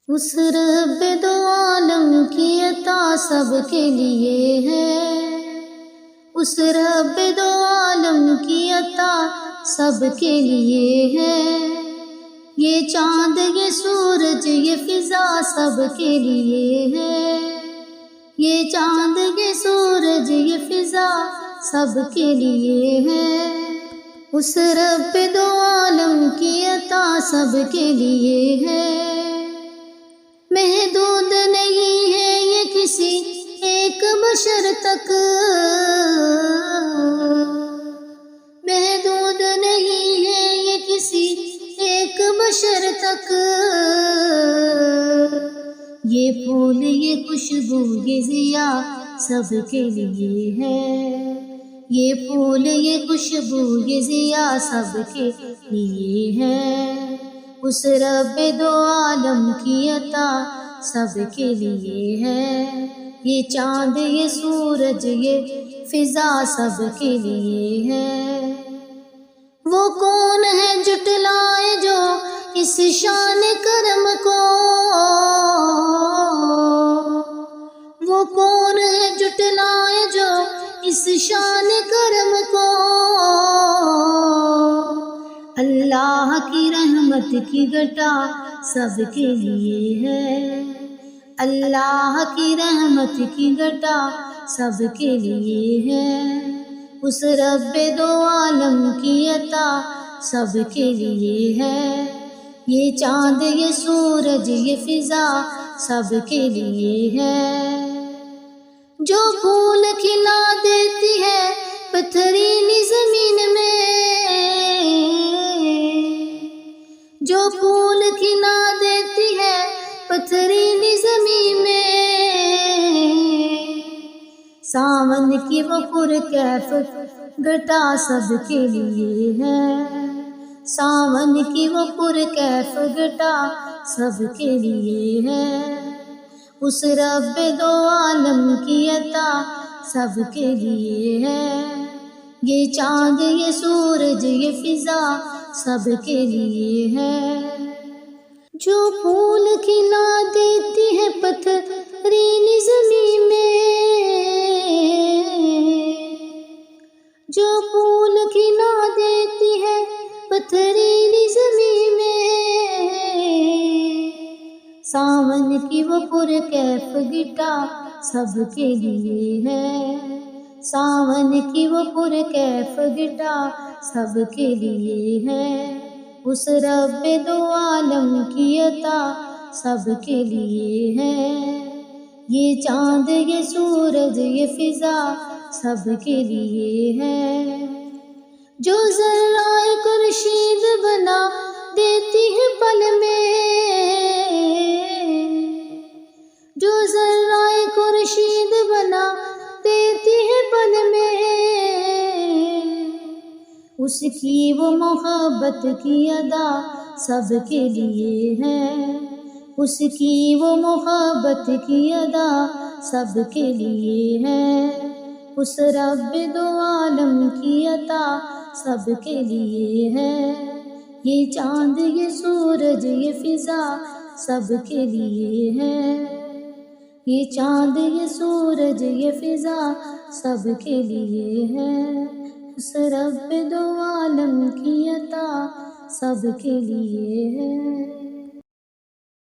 اس رب دو عالم کی عطا سب کے لیے ہے، اس رب دو عالم کی عطا سب کے لیے ہے، یہ چاند یہ سورج یہ فضا سب کے لیے ہے، یہ چاند یہ سورج یہ فضا سب کے لیے ہے، اس رب دو عالم کی عطا سب کے لیے ہے، محدود نہیں ہے یہ کسی ایک بشر تک، محدود نہیں ہے یہ کسی ایک بشر تک، یہ پھول یہ خوشبو یہ ضیا سب کے لیے ہے، یہ پھول یہ خوشبو یہ ضیا سب کے لیے ہے، اس رب دو عالم کی عطا سب کے لیے ہے، یہ چاند یہ سورج یہ فضا سب کے لیے ہے، وہ کون ہے جھٹلائے جو اس شان کرم کو، وہ کون ہے جھٹلائے جو اس شان کرم کو، اللہ کی رحمت کی گھٹا سب کے لیے ہے، اللہ کی رحمت کی گھٹا سب کے لیے ہے، اس رب دو عالم کی عطا سب کے لیے ہے، یہ چاند یہ سورج یہ فضا سب کے لیے ہے، جو پھول کھلا دیتی ہے پتھریلی زمین میں، جو پھول کھلا دیتی ہے پتھریلی زمین میں، ساون کی وہ پرکیف گھٹا سب کے لیے ہے، ساون کی وہ پرکیف گھٹا سب کے لیے ہے، اس رب دو عالم کی عطا سب کے لیے ہے، یہ چاند یہ سورج یہ فضا سب کے لیے ہے، جو پھول کھلا دیتی ہے پتھریلی زمین میں، جو پھول کھلا دیتی ہے پتھریلی زمین میں، ساون کی وہ پرکیف گھٹا سب کے لیے ہے، ساون کی وہ پرکیف گھٹا سب کے لیے ہے، اس رب دو عالم کی عطا سب کے لیے ہے، یہ چاند یہ سورج یہ فضا سب کے لیے ہے، جو ذرہ خورشید بنا دیتی ہے پل میں، جو ذرہ خورشید بنا دیتی ہے پل میں، اس کی وہ محبت کی ادا سب کے لیے ہے، اس کی وہ محبت کی ادا سب کے لیے ہے، اس رب دو عالم کی عطا سب کے لیے ہے، یہ چاند یہ سورج یہ فضا سب کے لیے ہے، یہ چاند یہ سورج یہ فضا سب کے لیے ہے، اس رب دو عالم کی عطا سب کے لیے ہے۔